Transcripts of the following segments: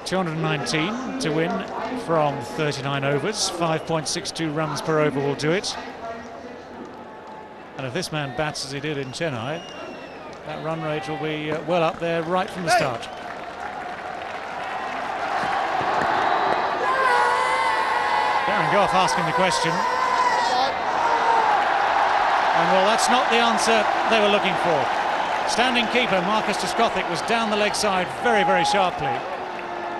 219 to win from 39 overs. 5.62 runs per over will do it. And if this man bats as he did in Chennai, that run rate will be well up there right from the start. Darren Gough asking the question. And well, that's not the answer they were looking for. Standing keeper Marcus Trescothick was down the leg side very, very sharply.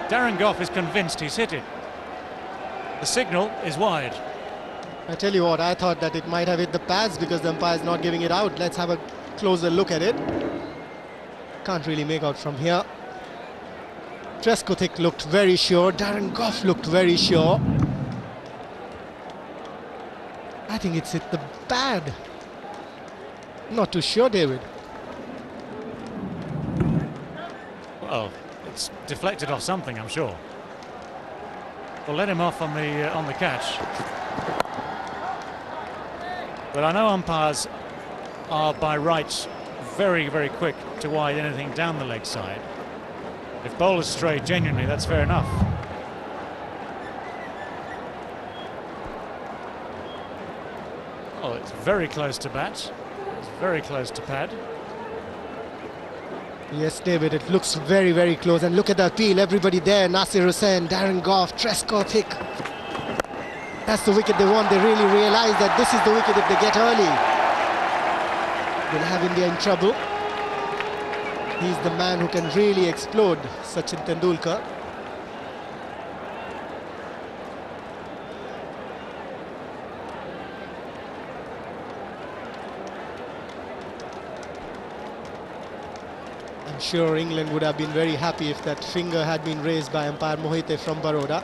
Darren Gough is convinced he's hit it. The signal is wide. I tell you what, I thought that it might have hit the pads because the umpire's not giving it out. Let's have a closer look at it. Can't really make out from here. Trescothick looked very sure. Darren Gough looked very sure. I think it's hit the pad. Not too sure, David. Well, it's deflected off something, I'm sure. We'll let him off on the catch. But I know umpires are by rights very, very quick to wide anything down the leg side. If bowlers stray genuinely, that's fair enough. Oh, it's very close to bat. It's very close to pad. Yes, David, it looks very, very close. And look at the appeal. Everybody there. Nasir Hussain, Darren Gough, Trescothick. That's the wicket they want. They really realize that this is the wicket if they get early. They'll have India in trouble. He's the man who can really explode, Sachin Tendulkar. I'm sure England would have been very happy if that finger had been raised by umpire Mohite from Baroda.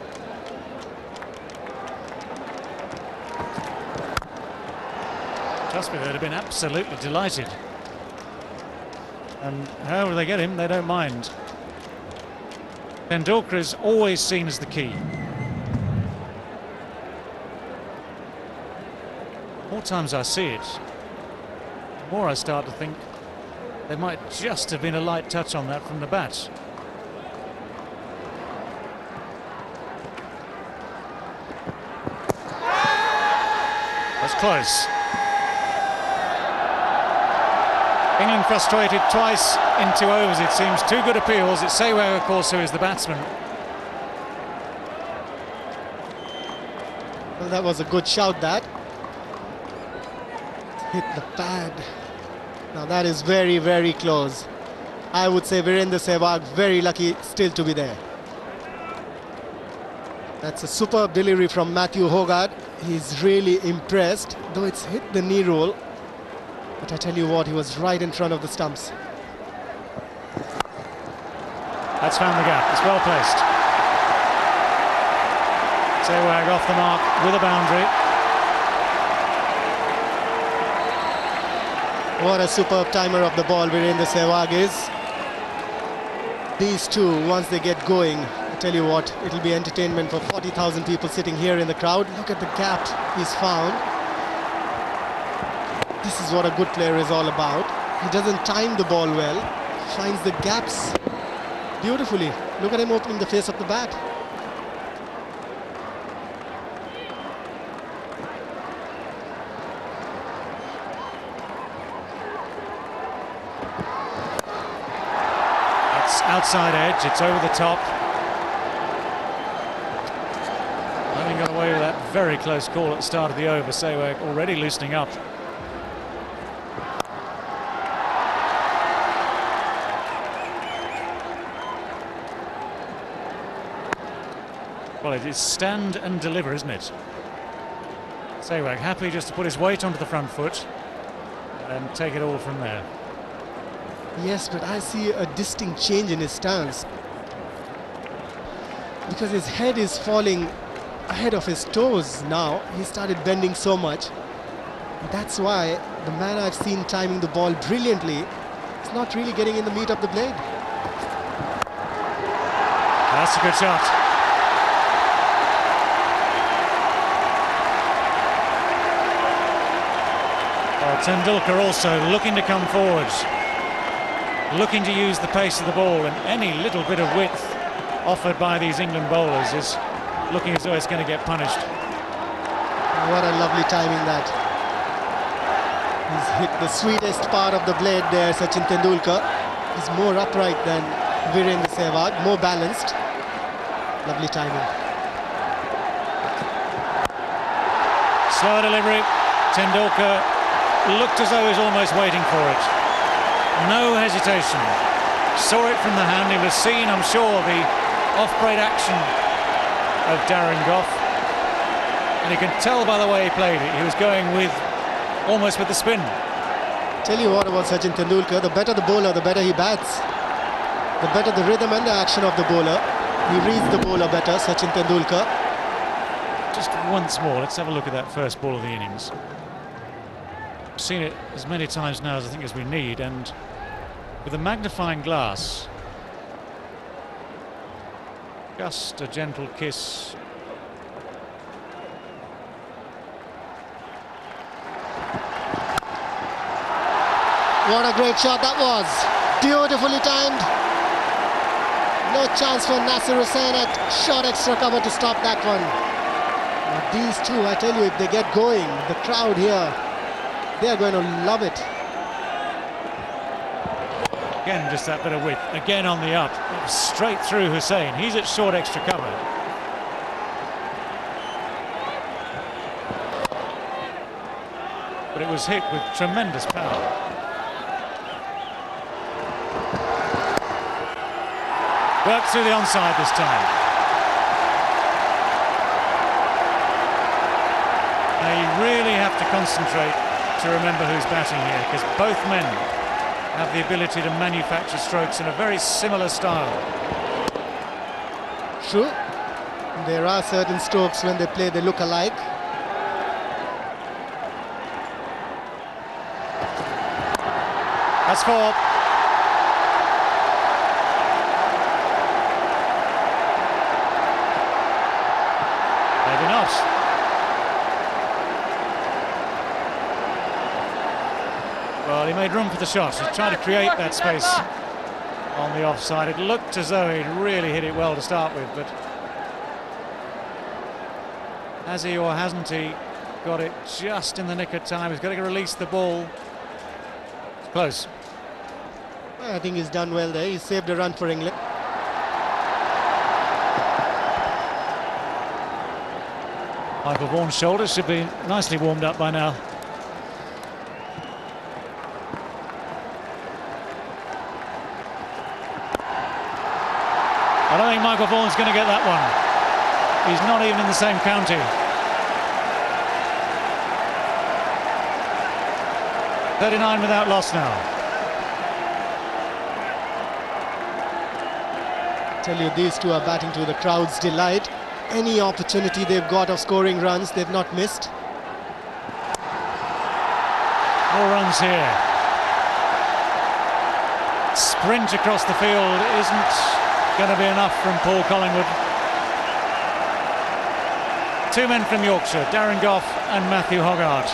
Trust me, they'd have been absolutely delighted. And however they get him, they don't mind. Tendulkar is always seen as the key. The more times I see it, the more I start to think there might just have been a light touch on that from the bat. That's close. England frustrated twice in 2 overs, it seems. 2 good appeals. It's Sehwag, of course, who is the batsman. Well, that was a good shout, that. Hit the pad. Now that is very, very close. I would say Virender Sehwag very lucky still to be there. That's a superb delivery from Matthew Hogarth. He's really impressed, though it's hit the knee roll. But I tell you what, he was right in front of the stumps. That's found the gap. It's well placed. Sehwag off the mark with a boundary. What a superb timer of the ball Virender Sehwag is. These two, once they get going, I tell you what, it'll be entertainment for 40,000 people sitting here in the crowd. Look at the gap he's found. This is what a good player is all about. He doesn't time the ball well, finds the gaps beautifully. Look at him opening the face of the bat. It's outside edge, it's over the top. Having got away with that very close call at the start of the over, Sehwag already loosening up. Well, it is stand and deliver, isn't it? Sehwag happy just to put his weight onto the front foot and take it all from there. Yes, but I see a distinct change in his stance. Because his head is falling ahead of his toes now. He started bending so much. That's why the man I've seen timing the ball brilliantly is not really getting in the meat of the blade. That's a good shot. Tendulkar also looking to come forwards, looking to use the pace of the ball, and any little bit of width offered by these England bowlers is looking as though it's going to get punished. What a lovely timing that. He's hit the sweetest part of the blade there, Sachin Tendulkar. He's more upright than Virender Sehwag, more balanced. Lovely timing. Slower delivery. Tendulkar looked as though he was almost waiting for it. No hesitation. Saw it from the hand. He was seen, I'm sure, the off-break action of Darren Gough. And you can tell by the way he played it, he was going with almost with the spin. Tell you what about Sachin Tendulkar, the better the bowler, the better he bats. The better the rhythm and the action of the bowler. He reads the bowler better, Sachin Tendulkar. Just once more, let's have a look at that first ball of the innings. I've seen it as many times now as I think as we need, and with a magnifying glass, just a gentle kiss. What a great shot that was. Beautifully timed. No chance for Nasir Hussain at short extra cover to stop that one. Now these two, I tell you, if they get going, the crowd here, they are going to love it. Again, just that bit of width. Again on the up. It was straight through Hussain. He's at short extra cover. But it was hit with tremendous power. Worked through the onside this time. Now you really have to concentrate to remember who's batting here, because both men have the ability to manufacture strokes in a very similar style. True. There are certain strokes when they play, they look alike. That's four. Maybe not. Well, he made room for the shot. He tried to create that space on the offside. It looked as though he'd really hit it well to start with, but has he or hasn't he got it just in the nick of time? He's got to release the ball. It's close. I think he's done well there. He saved a run for England. Michael Vaughan's shoulders should be nicely warmed up by now. I don't think Michael Vaughan's going to get that one. He's not even in the same county. .39 without loss now. Tell you, these two are batting to the crowd's delight. Any opportunity they've got of scoring runs, they've not missed. More runs here. Sprint across the field isn't going to be enough from Paul Collingwood. Two men from Yorkshire, Darren Gough and Matthew Hoggart,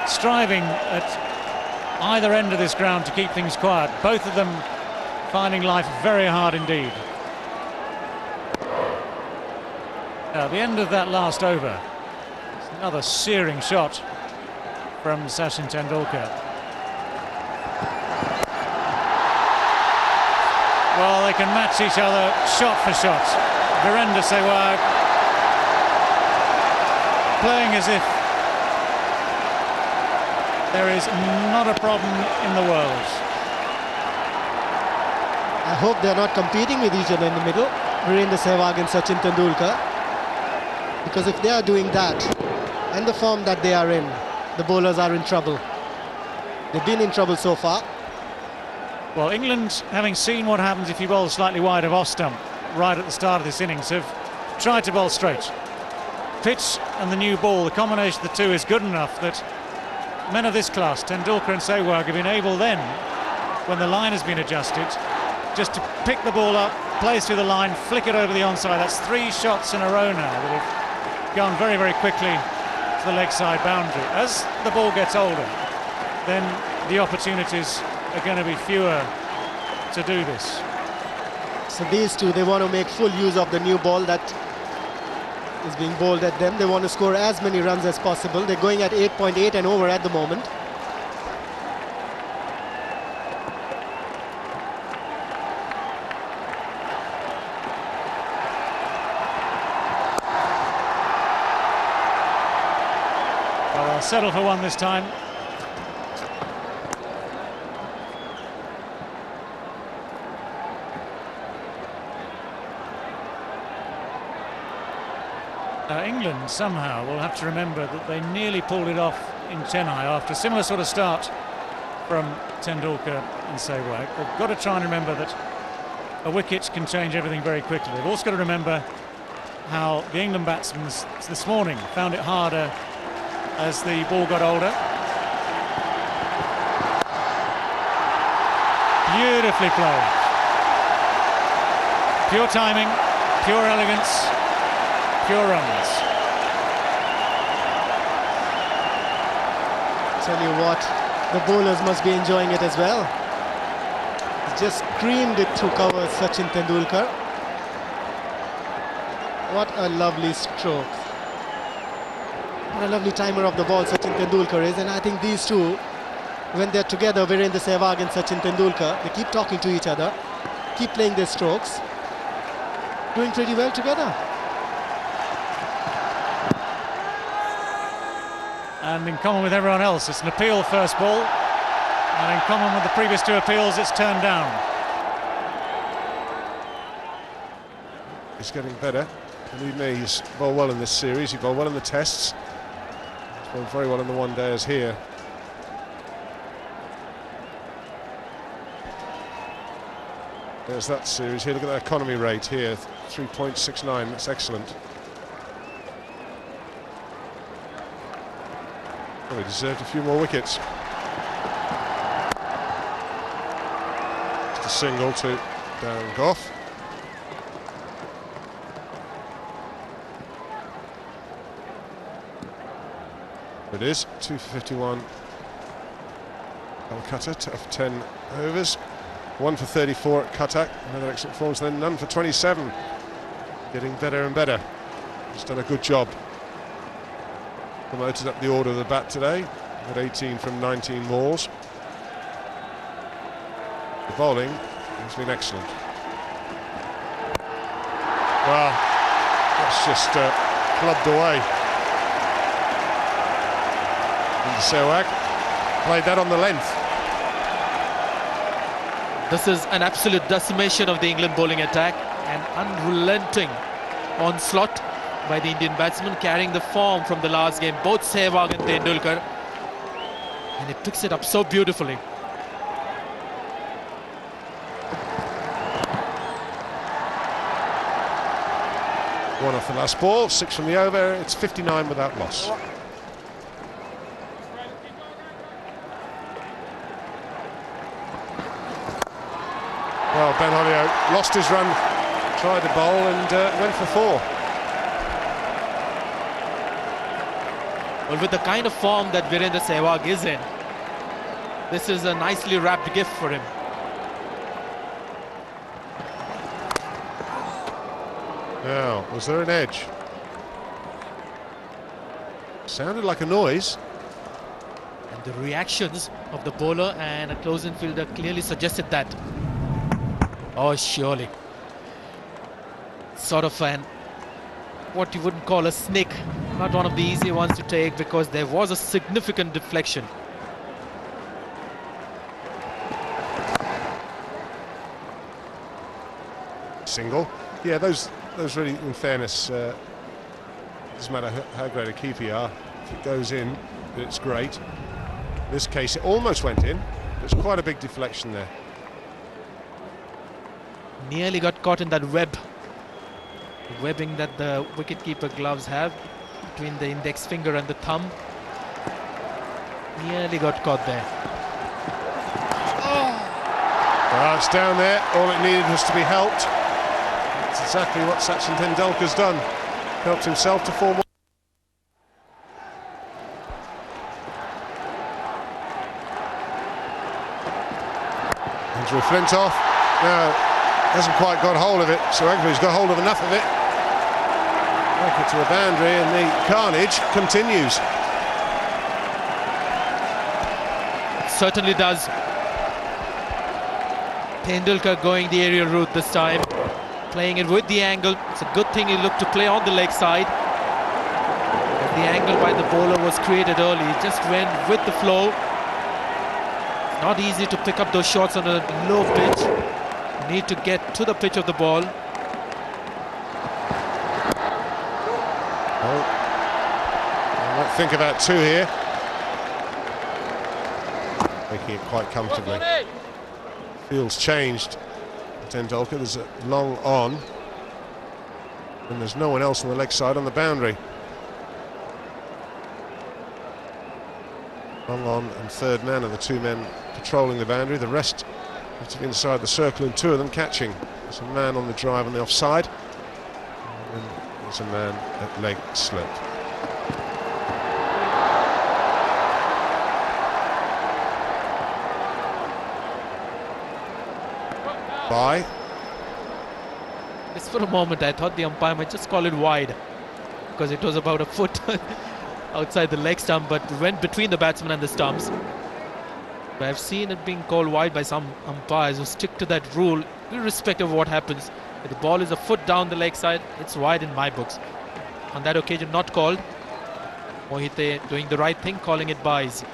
striving at either end of this ground to keep things quiet. Both of them finding life very hard indeed. Now, at the end of that last over, it's another searing shot from Sachin Tendulkar. Well, they can match each other shot for shot. Virender Sehwag playing as if there is not a problem in the world. I hope they're not competing with each other in the middle, Virender Sehwag and Sachin Tendulkar. Because if they are doing that, and the form that they are in, the bowlers are in trouble. They've been in trouble so far. Well, England, having seen what happens if you bowl slightly wide of off stump right at the start of this innings, have tried to bowl straight. Pitch and the new ball, the combination of the two is good enough that men of this class, Tendulkar and Sehwag, have been able then, when the line has been adjusted, just to pick the ball up, plays through the line, flick it over the onside. That's 3 shots in a row now that have gone very, very quickly to the leg side boundary. As the ball gets older, then the opportunities are going to be fewer to do this. So these two, they want to make full use of the new ball that is being bowled at them. They want to score as many runs as possible. They're going at 8.8 and over at the moment. Well, they'll settle for one this time. England somehow will have to remember that they nearly pulled it off in Chennai after a similar sort of start from Tendulkar and Sehwag. They've got to try and remember that a wicket can change everything very quickly. They've also got to remember how the England batsmen this morning found it harder as the ball got older. Beautifully played. Pure timing, pure elegance, pure runs. Tell you what, the bowlers must be enjoying it as well. Just creamed it through cover, Sachin Tendulkar. What a lovely stroke. What a lovely timer of the ball Sachin Tendulkar is, and I think these two, when they're together, Virender Sehwag and Sachin Tendulkar, they keep talking to each other, keep playing their strokes, doing pretty well together. And in common with everyone else, it's an appeal first ball, and in common with the previous two appeals, it's turned down. He's getting better. Believe me, he's bowled well in this series. He bowled well in the tests. He's bowled very well in the one-dayers here. There's that series here. Look at that economy rate here, 3.69. That's excellent. Well, he deserved a few more wickets. Just a single to Darren Goff. It is 2 for 51. Calcutta of 10 overs. 1 for 34 at Cuttack. Another excellent performance. Then none for 27. Getting better and better. He's done a good job. Promoted up the order of the bat today. At 18 from 19 balls. The bowling has been excellent. Well, that's just clubbed away. Sehwag played that on the length. This is an absolute decimation of the England bowling attack, an unrelenting onslaught by the Indian batsmen, carrying the form from the last game, both Sehwag and Tendulkar, and it picks it up so beautifully. One off the last ball, 6 from the over. It's 59 without loss. Well, Ben Holyoake lost his run, tried to bowl and went for 4. Well, with the kind of form that Virender Sehwag is in, this is a nicely wrapped gift for him. Now, was there an edge? Sounded like a noise. And the reactions of the bowler and a close-in fielder clearly suggested that. Oh, surely. Sort of what you wouldn't call a snake. Not one of the easy ones to take because there was a significant deflection. Single. Yeah, those really, in fairness, doesn't matter how great a keeper you are. If it goes in, it's great. In this case, it almost went in. There's quite a big deflection there. Nearly got caught in that web. The webbing that the wicketkeeper gloves have between the index finger and the thumb. Nearly got caught there. Well, it's down there. All it needed was to be helped. That's exactly what Sachin Tendulkar's done. Helped himself to 4 more. Andrew Flintoff. Now, hasn't quite got hold of it. Sehwag's got hold of enough of it. Back it to the boundary, and the carnage continues. It certainly does. Tendulkar going the aerial route this time, playing it with the angle. It's a good thing he looked to play on the leg side. But the angle by the bowler was created early. He just went with the flow. It's not easy to pick up those shots on a low pitch. You need to get to the pitch of the ball. Well, I might think about two here. Making it quite comfortably. Field's changed. Tendulkar, there's a long on. And there's no one else on the leg side on the boundary. Long on and third man are the two men patrolling the boundary. The rest are inside the circle and two of them catching. There's a man on the drive on the offside. And there's a man at leg slip. By. Just for a moment I thought the umpire might just call it wide, because it was about a foot outside the leg stump, but went between the batsman and the stumps. But I've seen it being called wide by some umpires who stick to that rule irrespective of what happens. If the ball is a foot down the leg side, it's wide in my books. On that occasion not called. Mohite doing the right thing, calling it byes.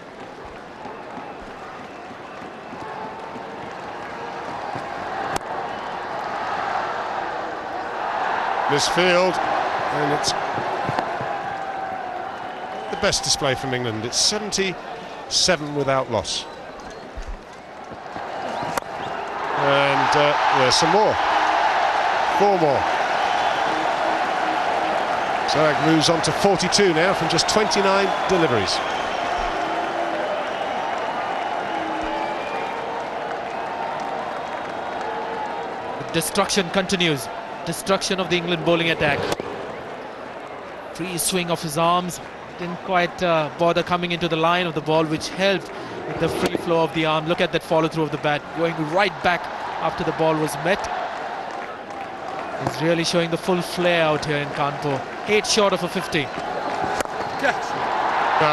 Misfield, and it's the best display from England. It's 77 without loss. And there's some more. 4 more. Sehwag moves on to 42 now from just 29 deliveries. The destruction continues. Destruction of the England bowling attack. Free swing of his arms, didn't quite bother coming into the line of the ball, which helped with the free flow of the arm. Look at that follow through of the bat, going right back after the ball was met. He's really showing the full flair out here in Kanpur. 8 short of a 50. No,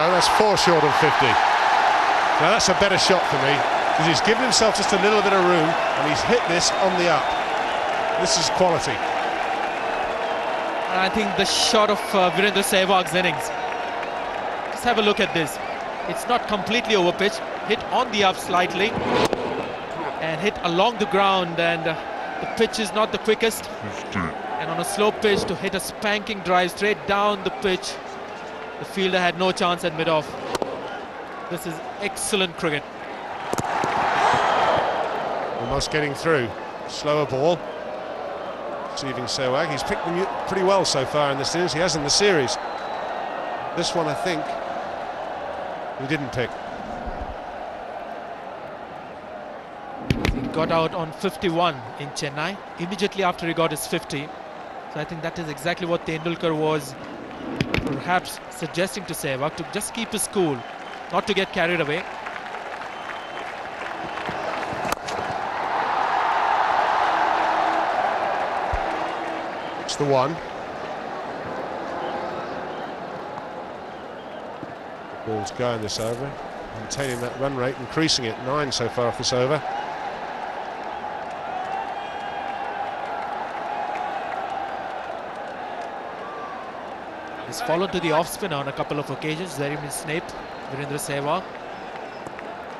that's 4 short of 50. Now that's a better shot for me, because he's given himself just a little bit of room and he's hit this on the up. This is quality. And I think the shot of Virender Sehwag's innings. Just have a look at this. It's not completely over pitch, hit on the up slightly and hit along the ground, and the pitch is not the quickest. And on a slow pitch to hit a spanking drive straight down the pitch, the fielder had no chance at mid-off. This is excellent cricket. Almost getting through. Slower ball. Receiving Sehwag. He's picked them pretty well so far in this innings. He has in the series. This one, I think, he didn't pick. He got out on 51 in Chennai immediately after he got his 50. So I think that is exactly what Tendulkar was perhaps suggesting to Sehwag, to just keep his cool, not to get carried away. It's the one. Ball's going this over, maintaining that run rate, increasing it. 9 so far off this over. He's followed to the off spinner on a couple of occasions. There is Snape, Virender Sehwag.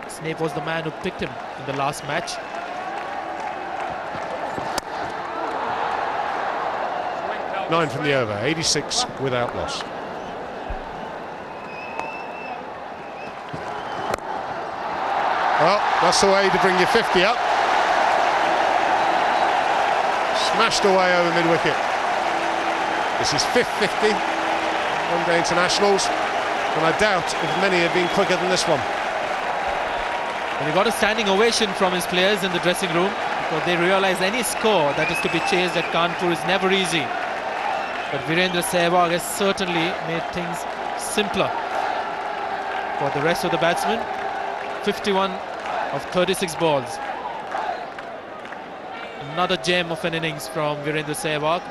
Snape was the man who picked him in the last match. Nine from the over, 86 without loss. Well, that's the way to bring your 50 up. Smashed away over mid-wicket. This is 5th 50 one-day internationals, and I doubt if many have been quicker than this one. And he got a standing ovation from his players in the dressing room, because they realize any score that is to be chased at Kanpur is never easy. But Virender Sehwag has certainly made things simpler for the rest of the batsmen. 51 of 36 balls. Another gem of an innings from Virender Sehwag.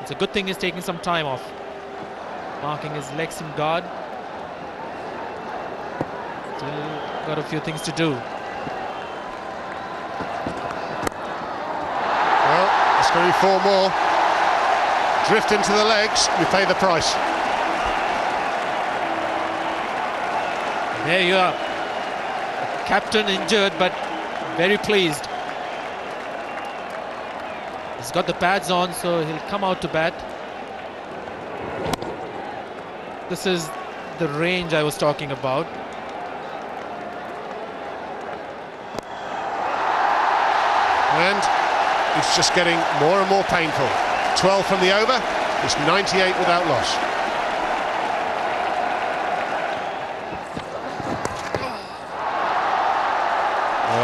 It's a good thing he's taking some time off, marking his legs in guard. Still got a few things to do. Well, it's going to be 4 more. Drift into the legs, you pay the price. There you are. Captain injured, but very pleased. He's got the pads on, so he'll come out to bat. This is the range I was talking about. And it's just getting more and more painful. 12 from the over, it's 98 without loss.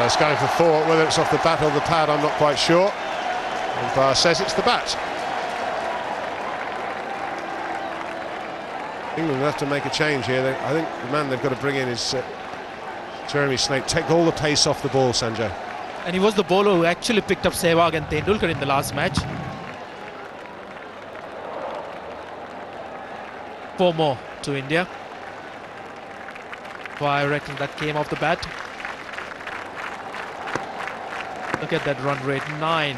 It's going for 4, whether it's off the bat or the pad, I'm not quite sure. Umpire says it's the bat. England have to make a change here. I think the man they've got to bring in is Jeremy Snape. Take all the pace off the ball, Sanjay. And he was the bowler who actually picked up Sehwag and Tendulkar in the last match. 4 more to India. Well, I reckon that came off the bat. Look at that run rate, 9.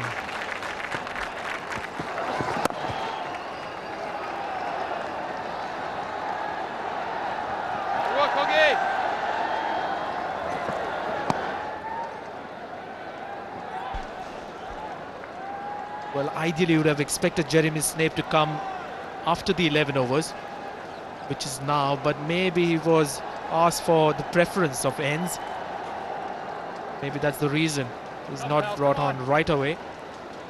Well, ideally you would have expected Jeremy Snape to come after the 11 overs, which is now, but maybe he was asked for the preference of ends. Maybe that's the reason he's not brought on right away.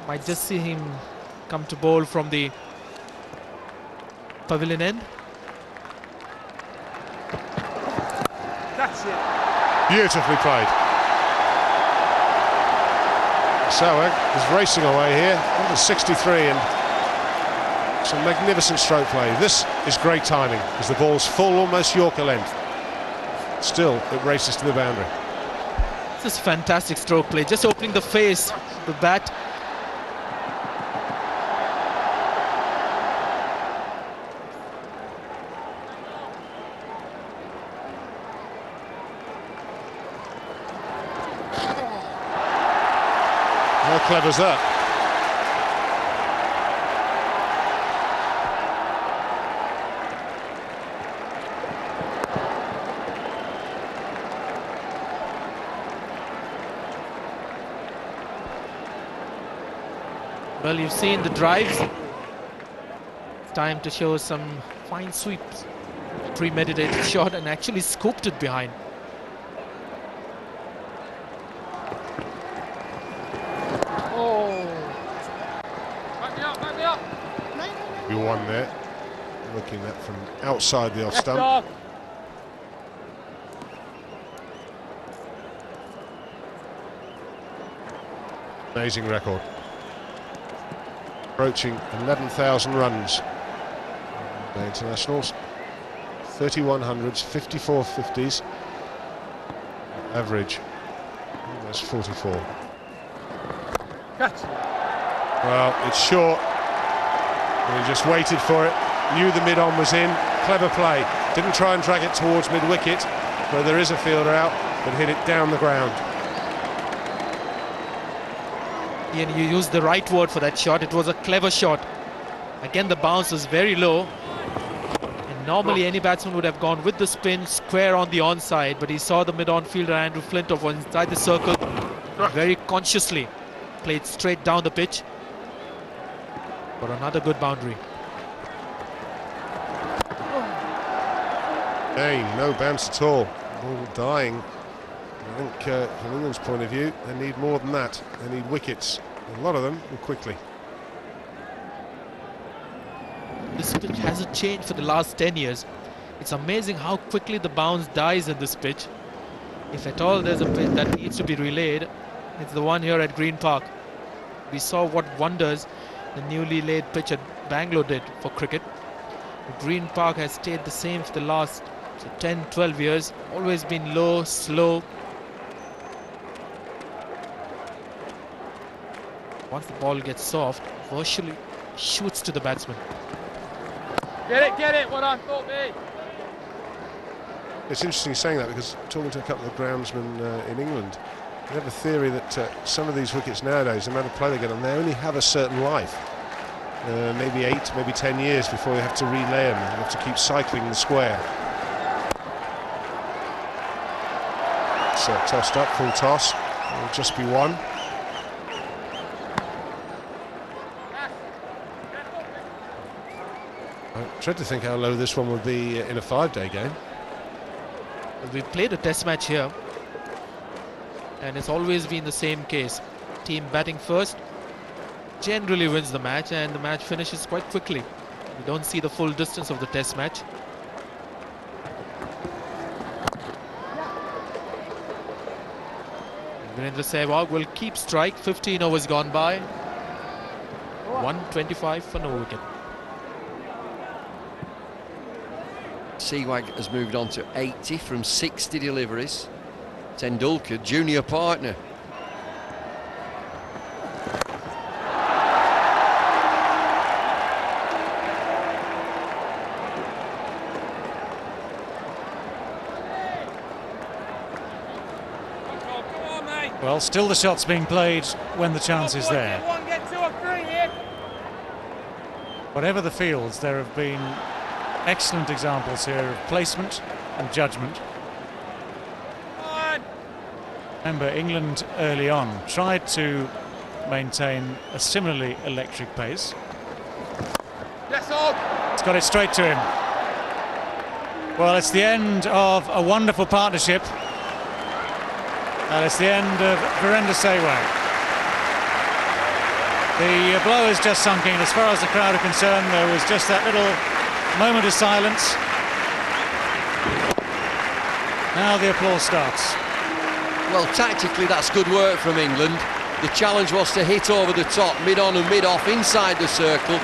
Might just see him come to bowl from the pavilion end. That's it. Beautifully played. Sehwag is racing away here, under 63, and some magnificent stroke play. This is great timing, as the ball's full, almost Yorker length. Still, it races to the boundary. This is fantastic stroke play, just opening the face, the bat. How clever is that? Well, you've seen the drives. It's time to show some fine sweeps. Premeditated shot and actually scooped it behind. You won there. Looking at from outside the off stump. Amazing record. Approaching 11,000 runs. The internationals. 3100s, 54 50s. Average almost 44. Well, it's short. And he just waited for it, knew the mid-on was in, clever play. Didn't try and drag it towards mid-wicket, where there is a fielder out, but hit it down the ground. Ian, you used the right word for that shot. It was a clever shot. Again, the bounce was very low. And normally any batsman would have gone with the spin, square on the onside, but he saw the mid-on fielder, Andrew Flintoff, was inside the circle, very consciously played straight down the pitch. For another good boundary. Hey, no bounce at all. Ball dying. I think from England's point of view, they need more than that. They need wickets. A lot of them, and quickly. This pitch hasn't changed for the last 10 years. It's amazing how quickly the bounce dies in this pitch. If at all there's a pitch that needs to be relayed, it's the one here at Green Park. We saw what wonders the newly laid pitch at Bangalore did for cricket. The Green Park has stayed the same for the last 10-12 years, always been low, slow. Once the ball gets soft, virtually shoots to the batsman. Get it, what I thought me. It's interesting saying that, because talking to a couple of groundsmen in England, they have a theory that some of these wickets nowadays, the amount of play they get on, they only have a certain life. Maybe 8, maybe 10 years before you have to relay them. You have to keep cycling the square. It's tossed up, full toss. It'll just be one. I dread to think how low this one would be in a 5-day game. We've played a test match here, and it's always been the same case. Team batting first generally wins the match, and the match finishes quite quickly. We don't see the full distance of the test match. Virender Sehwag will keep strike. 15 overs gone by. 125 for no wicket. Sehwag has moved on to 80 from 60 deliveries. Tendulkar, junior partner. Well, still the shots being played when the chance is there. Get 2 or 3 here. Whatever the fields, there have been excellent examples here of placement and judgment. Remember, England early on tried to maintain a similarly electric pace. It's got it straight to him. Well, it's the end of a wonderful partnership, and it's the end of Virender Sehwag. The blow has just sunk in. As far as the crowd are concerned, there was just that little moment of silence. Now the applause starts. Well, tactically that's good work from England. The challenge was to hit over the top, mid-on and mid-off, inside the circle.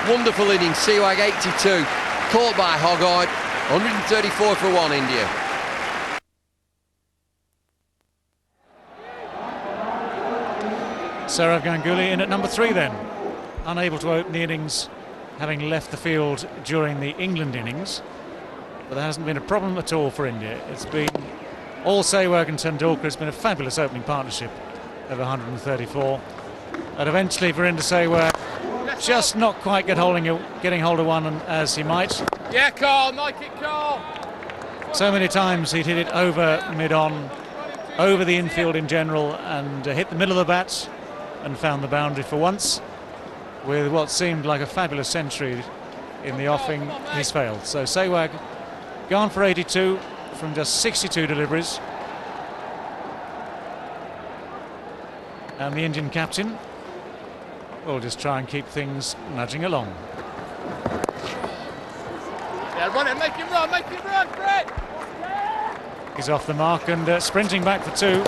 Wonderful innings, Sehwag 82, caught by Hoggard, 134 for 1 India. Sourav Ganguly in at number 3 then. Unable to open the innings, having left the field during the England innings. But there hasn't been a problem at all for India. It's been all Sehwag and Tendulkar. It's been a fabulous opening partnership of 134. And eventually Virender Sehwag just not quite getting hold of one as he might. Yeah, Carl, like it, Carl. So many times he'd hit it over mid-on, over the infield in general, and hit the middle of the bat and found the boundary for once. With what seemed like a fabulous century in the offing, he's failed. So Sehwag gone for 82 from just 62 deliveries. And the Indian captain will just try and keep things nudging along. Yeah, run it, make him run, Fred! He's off the mark and sprinting back for 2.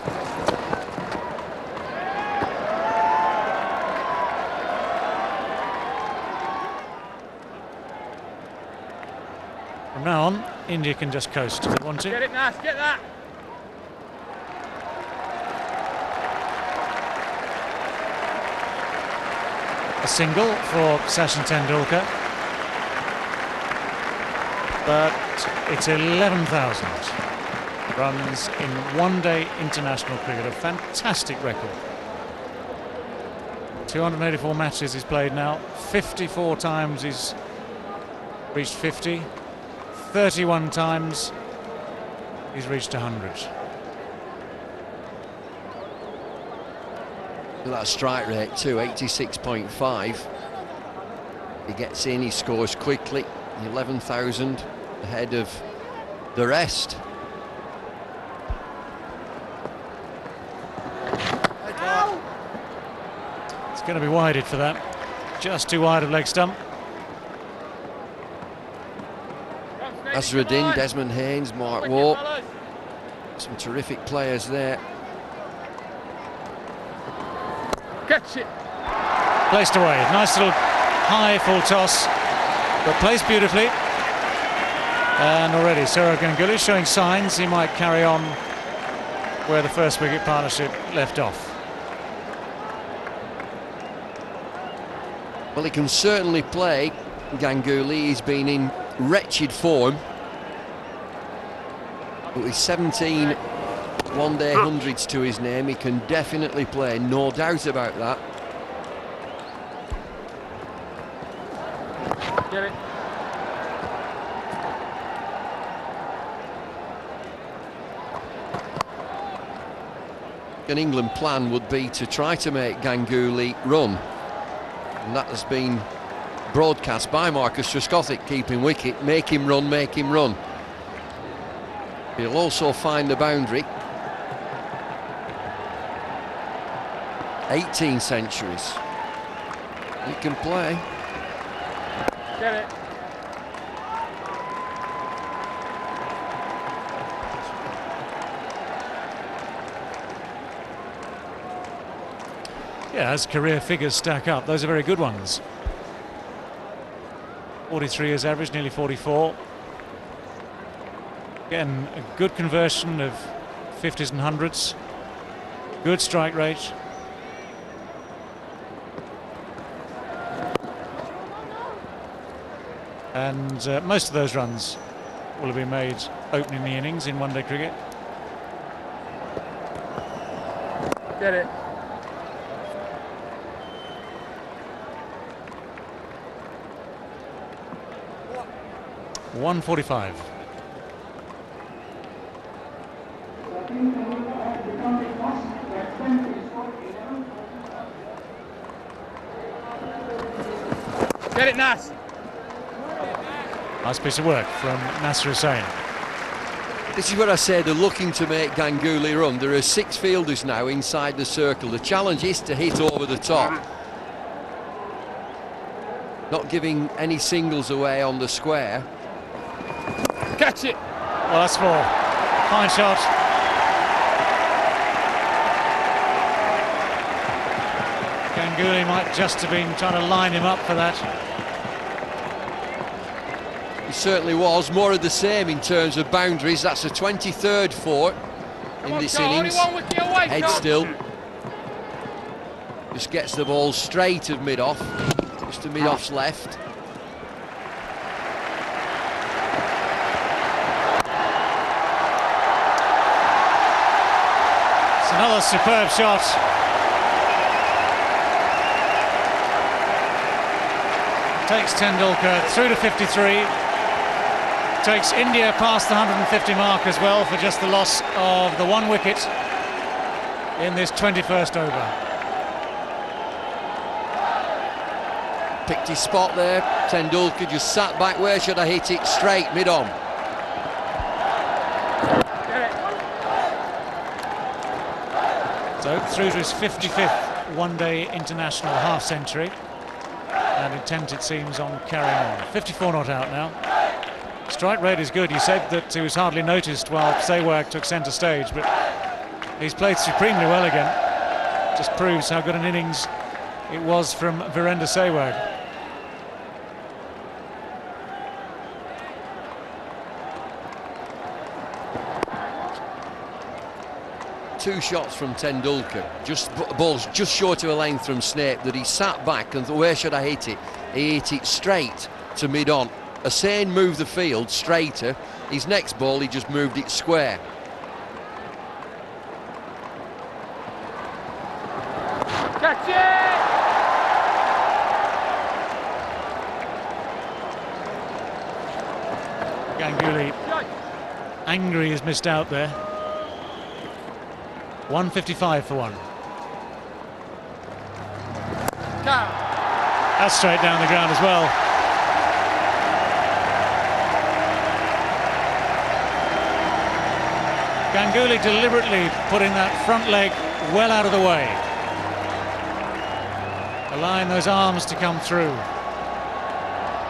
From now on, India can just coast if they want to. Get it, Nas, get that! A single for Sachin Tendulkar, but it's 11,000 runs in one-day international cricket, a fantastic record. 284 matches he's played now, 54 times he's reached 50, 31 times he's reached 100. That strike rate too, 86.5. He gets in, he scores quickly, 11,000 ahead of the rest. It's going to be wided for that, just too wide of leg stump. Azharuddin, Desmond Haynes, Mark Waugh, some terrific players there. Catch it! Placed away, nice little high full toss, but placed beautifully. And already Sourav Ganguly showing signs he might carry on where the first wicket partnership left off. Well, he can certainly play, Ganguly. He's been in wretched form. But with 17 one-day hundreds to his name, he can definitely play, no doubt about that. Get it. An England plan would be to try to make Ganguly run, and that has been broadcast by Marcus Trescothick, keeping wicket. Make him run, make him run. He'll also find the boundary. 18 centuries. He can play. Get it. Yeah, as career figures stack up, those are very good ones. 43 years average, nearly 44. Again, a good conversion of 50s and 100s. Good strike rate. And most of those runs will have been made opening the innings in one-day cricket. Get it. .145. Get it, Nas. Nice piece of work from Nasser Hussain. This is what I say, they're looking to make Ganguly run. There are 6 fielders now inside the circle. The challenge is to hit over the top. Not giving any singles away on the square. Catch it. Well, that's 4. Fine shot. Ganguly might just have been trying to line him up for that. He certainly was. More of the same in terms of boundaries. That's a 23rd for in this innings. Head still. Just gets the ball straight of mid-off. Just to mid-off's left. It's another superb shot. Takes Tendulkar through to 53. Takes India past the 150 mark as well for just the loss of the 1 wicket in this 21st over. Picked his spot there. Tendulkar just sat back. Where should I hit it? Straight mid-on. So through to his 55th one-day international half-century, and intent, it seems, on carrying on. 54 not out now. Strike rate is good. You said that he was hardly noticed while Sehwag took centre stage, but he's played supremely well again. Just proves how good an innings it was from Virender Sehwag. Two shots from Tendulkar, just balls just short of a length from Snape, that he sat back and thought, where should I hit it? He hit it straight to mid-on. Hussain moved the field straighter. His next ball, he just moved it square. Catch it! Ganguly angry he's missed out there. 155 for 1. That's straight down the ground as well. Ganguly deliberately putting that front leg well out of the way, allowing those arms to come through.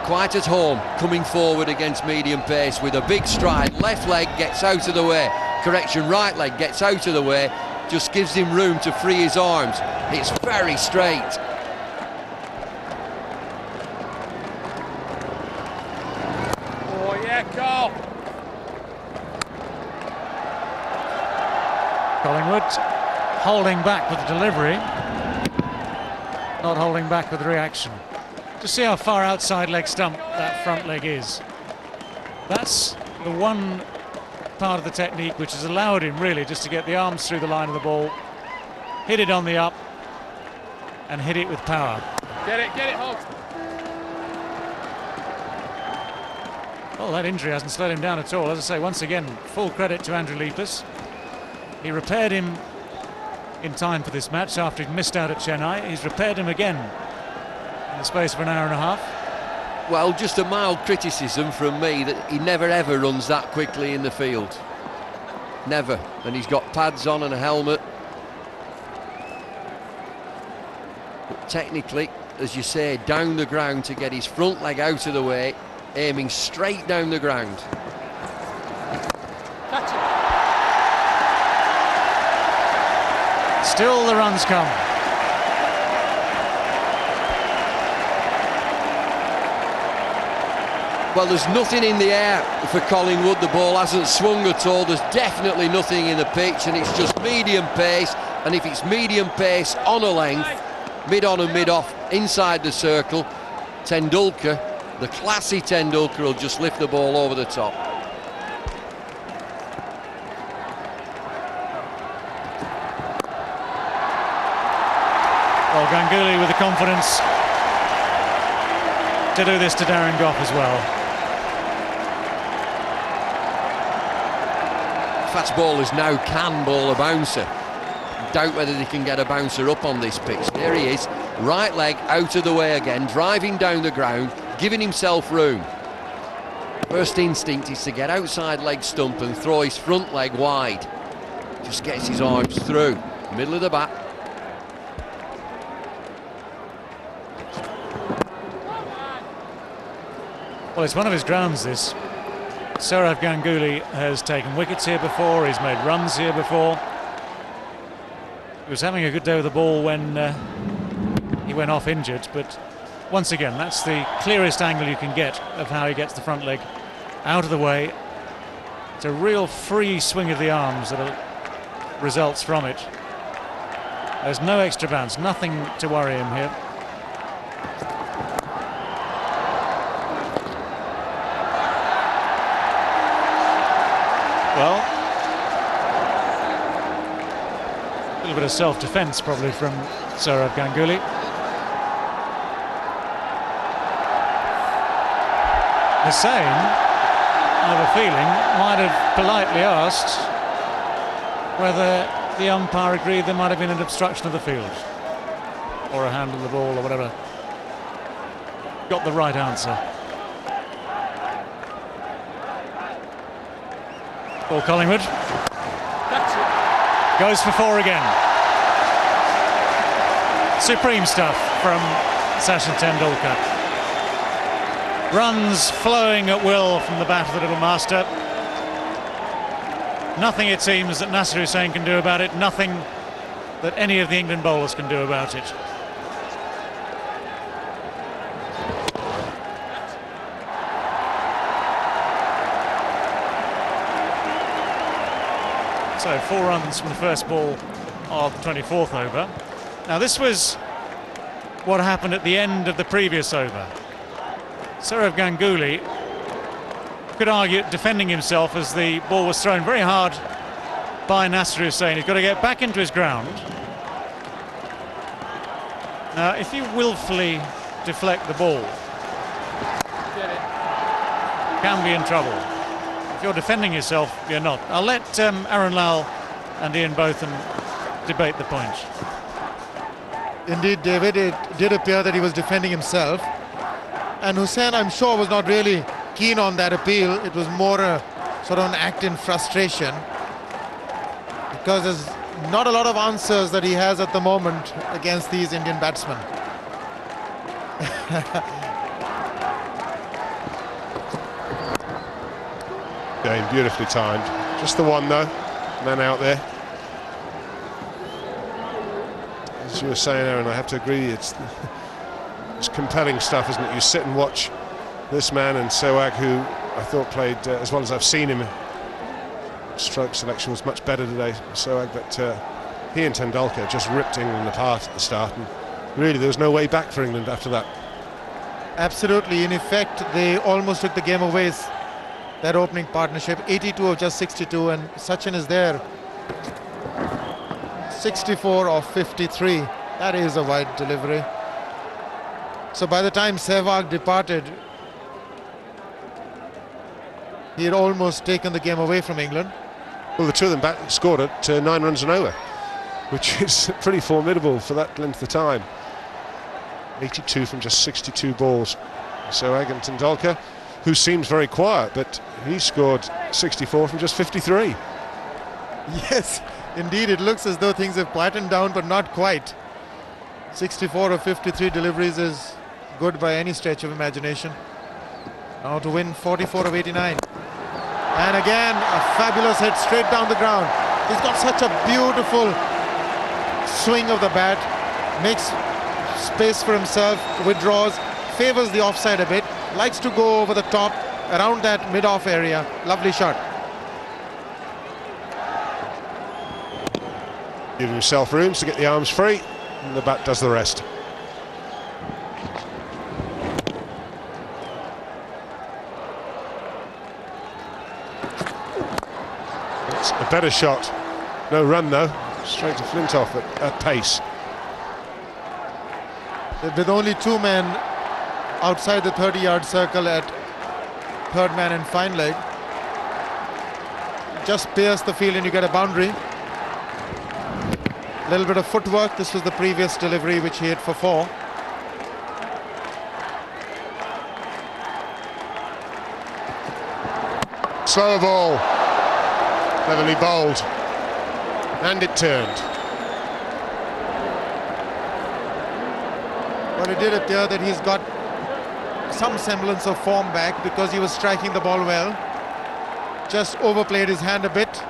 Quite at home, coming forward against medium pace with a big stride. Left leg gets out of the way. Correction, right leg gets out of the way. Just gives him room to free his arms. It's very straight. Oh yeah, go! Collingwood holding back with the delivery, not holding back with the reaction. Just see how far outside leg stump that front leg is. That's the one part of the technique which has allowed him really just to get the arms through the line of the ball, hit it on the up, and hit it with power. Get it, Hawks. Well, that injury hasn't slowed him down at all. As I say, once again, full credit to Andrew Liepers. He repaired him in time for this match after he'd missed out at Chennai. He's repaired him again in the space of an hour and a half. Well, just a mild criticism from me that he never ever runs that quickly in the field. Never. And he's got pads on and a helmet. But technically, as you say, down the ground to get his front leg out of the way, aiming straight down the ground. Catch it. Still the runs come. Well, there's nothing in the air for Collingwood. The ball hasn't swung at all. There's definitely nothing in the pitch, and it's just medium pace. And if it's medium pace on a length, mid-on and mid-off inside the circle, Tendulkar, the classy Tendulkar, will just lift the ball over the top. Well, Ganguly with the confidence to do this to Darren Goff as well. Fast ball is now can ball a bouncer. Doubt whether they can get a bouncer up on this pitch. There he is, right leg out of the way again, driving down the ground, giving himself room. First instinct is to get outside leg stump and throw his front leg wide. Just gets his arms through, middle of the bat. Well, it's one of his grounds, this. Sourav Ganguly has taken wickets here before, he's made runs here before. He was having a good day with the ball when he went off injured, but once again, that's the clearest angle you can get of how he gets the front leg out of the way. It's a real free swing of the arms that results from it. There's no extra bounce, nothing to worry him here. Well, a little bit of self-defence probably from Sourav Ganguly. Hussain, I have a feeling, might have politely asked whether the umpire agreed there might have been an obstruction of the field or a handle of the ball or whatever. Got the right answer. Ball Collingwood. Goes for four again. Supreme stuff from Sachin Tendulkar. Runs flowing at will from the bat of the little master. Nothing, it seems, that Nasser Hussain can do about it. Nothing that any of the England bowlers can do about it. So 4 runs from the first ball of the 24th over. Now this was what happened at the end of the previous over. Sourav Ganguly could argue defending himself as the ball was thrown very hard by Nasser Hussain. He's got to get back into his ground. Now if you willfully deflect the ball, you can be in trouble. If you're defending yourself, you're not. I'll let Aaron Lowell and Ian Botham debate the point. Indeed, David, it did appear that he was defending himself. And Hussain, I'm sure, was not really keen on that appeal. It was more a sort of an act in frustration, because there's not a lot of answers that he has at the moment against these Indian batsmen. Game beautifully timed. Just the one though, man out there. As you were saying, Aaron, I have to agree, it's compelling stuff, isn't it? You sit and watch this man and Sehwag, who I thought played as well as I've seen him. Stroke selection was much better today, Sehwag, but he and Tendulkar just ripped England apart at the start, and really there was no way back for England after that. Absolutely. In effect, they almost took the game away. That opening partnership, 82 of just 62, and Sachin is there. 64 of 53. That is a wide delivery. So by the time Sehwag departed, he had almost taken the game away from England. Well, the two of them scored at 9 runs and over, which is pretty formidable for that length of time. 82 from just 62 balls. Sehwag and Tendulkar, who seems very quiet, but he scored 64 from just 53. Yes, indeed, it looks as though things have quietened down, but not quite. 64 of 53 deliveries is good by any stretch of imagination. Now to win 44 of 89. And again, a fabulous hit straight down the ground. He's got such a beautiful swing of the bat, makes space for himself, withdraws, favors the offside a bit, likes to go over the top, around that mid-off area. Lovely shot. Give himself room to get the arms free, and the bat does the rest. It's a better shot. No run though, straight to Flintoff at pace. With only two men outside the 30-yard circle at third man and fine leg, just pierce the field and you get a boundary. A little bit of footwork. This was the previous delivery which he hit for 4. Slower ball, cleverly bowled, and it turned. Well, it did appear that he's got some semblance of form back because he was striking the ball well. Just overplayed his hand a bit.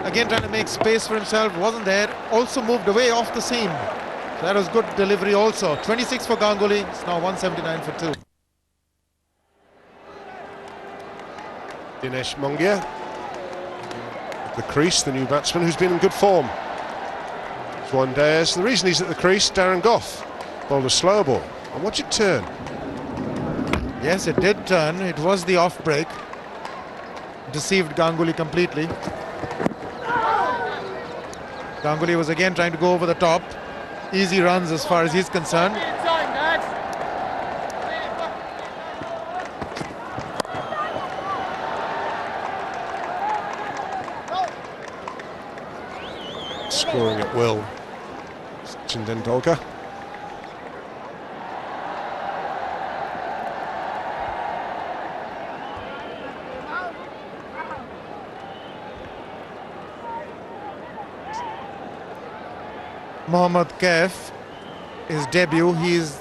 Again trying to make space for himself, wasn't there. Also moved away off the seam. So that was good delivery also. 26 for Ganguly, it's now 179 for 2. Dinesh Mongia, the crease, the new batsman who's been in good form. Juan Diaz. The reason he's at the crease, Darren Goff bowled a slow ball. And watch it turn. Yes, it did turn. It was the off break. Deceived Ganguly completely. Ganguly was again trying to go over the top. Easy runs as far as he's concerned. Scoring at will. Sachin Tendulkar. Mohammad Kaif, his debut, he's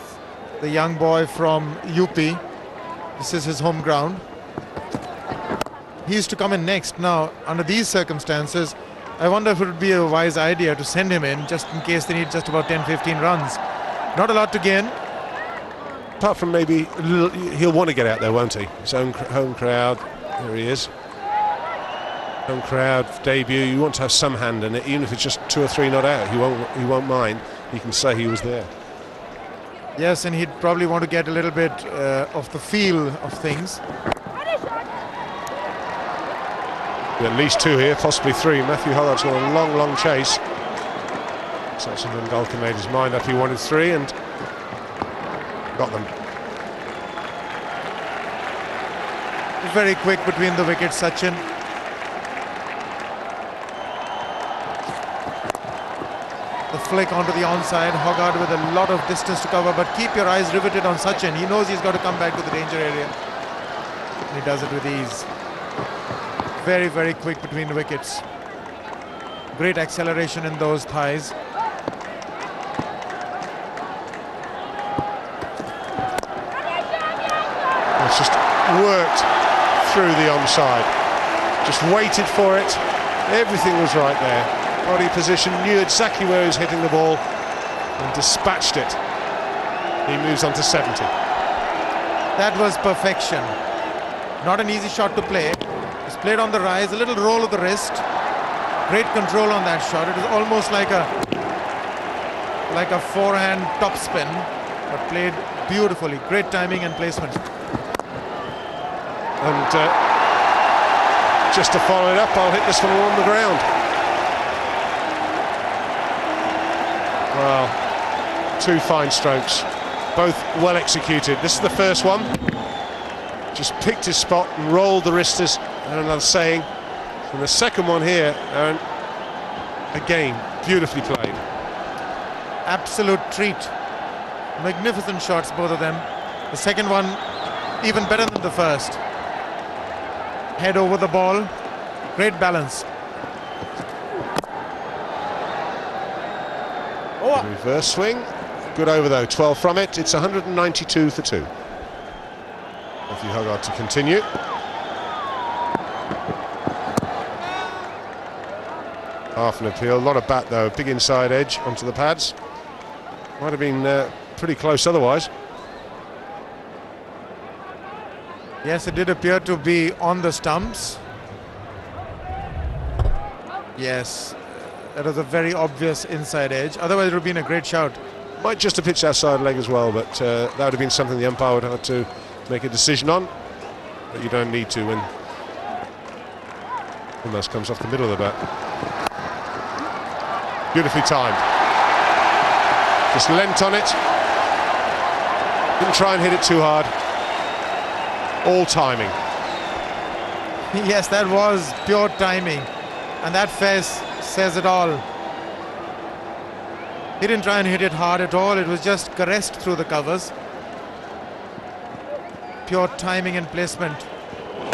the young boy from UP. This is his home ground. He's to come in next. Now, under these circumstances, I wonder if it would be a wise idea to send him in just in case they need just about 10-15 runs. Not a lot to gain. Apart from maybe a little, he'll want to get out there, won't he? His own home crowd. Here he is. Home crowd debut. You want to have some hand in it, even if it's just 2 or 3 not out. He won't mind. He can say he was there. Yes, and he'd probably want to get a little bit of the feel of things. At least 2 here, possibly 3. Matthew Hollard's got a long chase. Sachin Tendulkar made his mind up. He wanted 3 and got them. Very quick between the wickets, Sachin. The flick onto the onside. Hoggard with a lot of distance to cover, but keep your eyes riveted on Sachin. He knows he's got to come back to the danger area. And he does it with ease. Very, very quick between the wickets. Great acceleration in those thighs. It's just worked through the onside. Just waited for it. Everything was right there. Body position, knew exactly where he was hitting the ball and dispatched it. He moves on to 70. That was perfection. Not an easy shot to play. It's played on the rise, a little roll of the wrist. Great control on that shot. It was almost like a forehand top spin. but played beautifully. Great timing and placement. And just to follow it up, I'll hit this one on the ground. Well, two fine strokes, both well executed. This is the first one. Just picked his spot and rolled the wristers, and another saying. And the second one here, Aaron, again, beautifully played. Absolute treat. Magnificent shots, both of them. The second one, even better than the first. Head over the ball, great balance. Reverse swing, good over though, 12 from it. It's 192 for 2. Matthew Hogarth to continue. Half an appeal, a lot of bat though, big inside edge onto the pads. Might have been pretty close otherwise. Yes, it did appear to be on the stumps. Yes, that was a very obvious inside edge. Otherwise, it would have been a great shout. Might just have pitched outside leg as well, but that would have been something the umpire would have to make a decision on. But you don't need to when almost comes off the middle of the bat. Beautifully timed. Just leant on it. Didn't try and hit it too hard. All timing. Yes, that was pure timing. And that face says it all. He didn't try and hit it hard at all. It was just caressed through the covers. Pure timing and placement.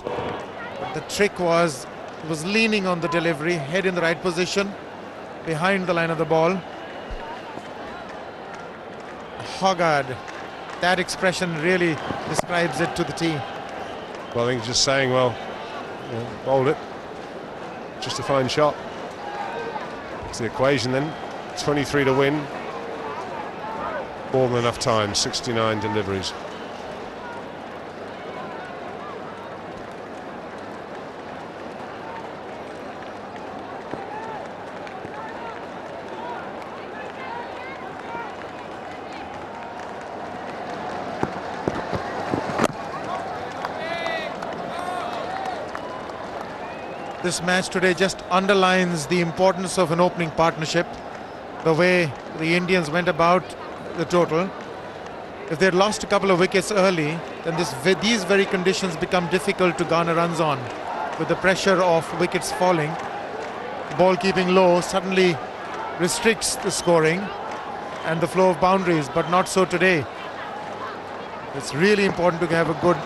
But the trick was, he was leaning on the delivery, head in the right position, behind the line of the ball. Hogarth, that expression really describes it to the T. Well, I think he's just saying, well, you know, bowled it. Just a fine shot. It's the equation then. 23 to win. More than enough time, 69 deliveries. This match today just underlines the importance of an opening partnership, the way the Indians went about the total. If they had lost a couple of wickets early, then these very conditions become difficult to garner runs on. With the pressure of wickets falling, ball keeping low suddenly restricts the scoring and the flow of boundaries, but not so today. It's really important to have a good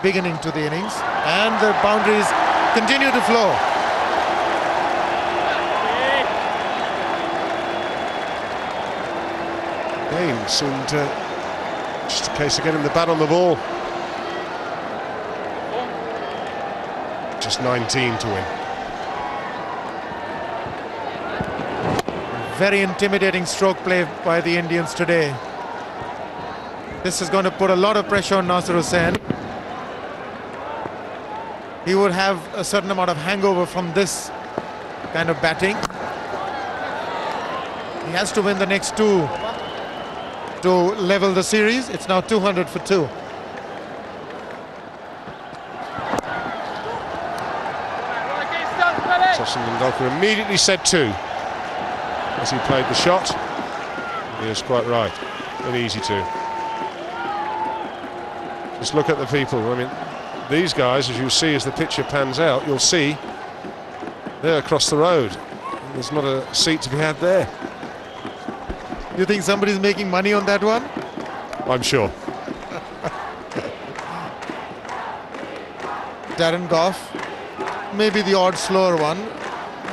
beginning to the innings, and the boundaries continue to flow. Again, seemed just a case of getting the bat on the ball. Just 19 to win. Very intimidating stroke play by the Indians today. This is going to put a lot of pressure on Nasir Hussain. He would have a certain amount of hangover from this kind of batting. He has to win the next two to level the series. It's now 200 for 2. Sachin Tendulkar immediately said 2 as he played the shot. He was quite right. Very easy to. Just look at the people. I mean, these guys, as you'll see as the picture pans out, you'll see they're across the road. There's not a seat to be had there. You think somebody's making money on that one? I'm sure. Darren Goff, maybe the odd slower one.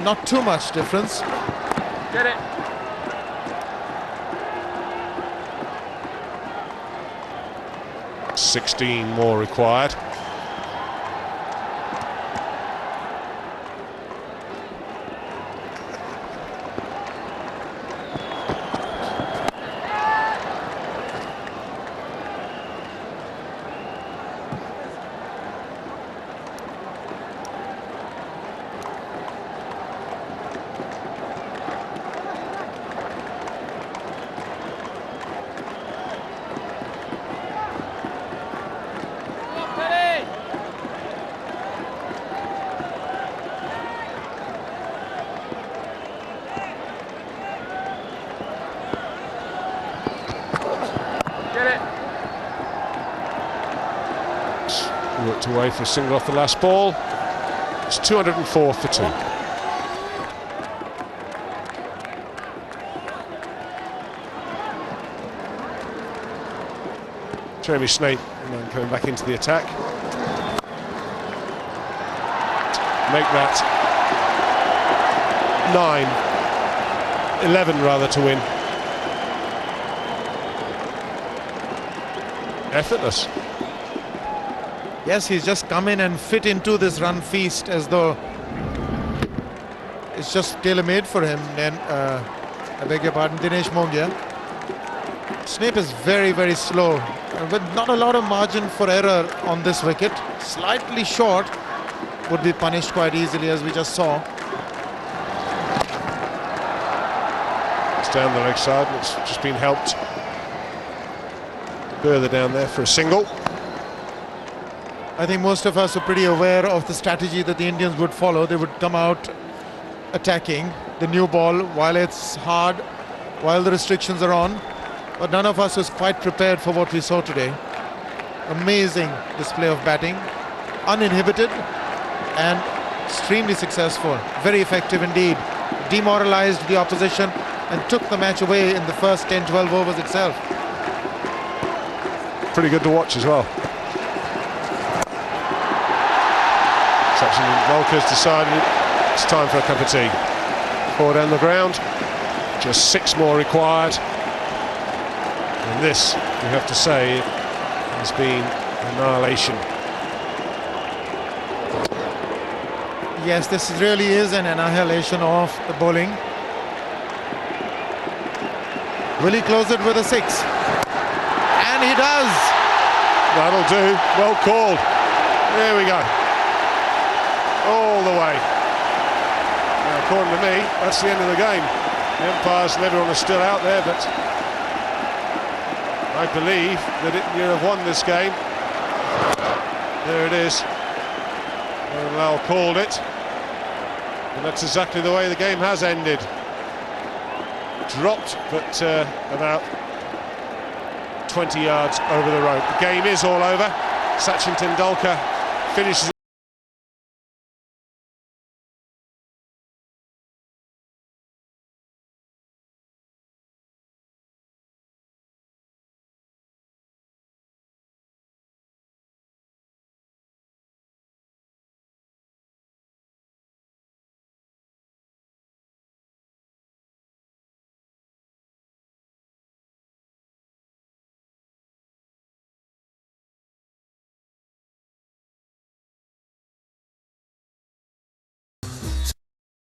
Not too much difference. Get it. $16 more required. Put away for a single off the last ball. It's 204 for 2. Jeremy Snape coming back into the attack. Make that 11 rather to win. Effortless. Yes, he's just come in and fit into this run feast as though it's just tailor-made for him. Then, I beg your pardon, Dinesh Mongia. Snape is very, very slow, with not a lot of margin for error on this wicket. Slightly short, would be punished quite easily, as we just saw. It's down the leg side, and it's just been helped further down there for a single. I think most of us are pretty aware of the strategy that the Indians would follow. They would come out attacking the new ball while it's hard, while the restrictions are on. But none of us was quite prepared for what we saw today. Amazing display of batting, uninhibited and extremely successful. Very effective indeed. Demoralized the opposition and took the match away in the first 10-12 overs itself. Pretty good to watch as well. Sachin Tendulkar's decided it's time for a cup of tea. 4 down the ground, just 6 more required. And this, we have to say, has been annihilation. Yes, this really is an annihilation of the bowling. Will he close it with a 6? And he does! That'll do, well called. There we go. All the way. Now, according to me, that's the end of the game. The umpires and everyone is still out there, but I believe that you have won this game. There it is. And Lal called it. And that's exactly the way the game has ended. Dropped, but about 20 yards over the rope. The game is all over. Sachin Tendulkar finishes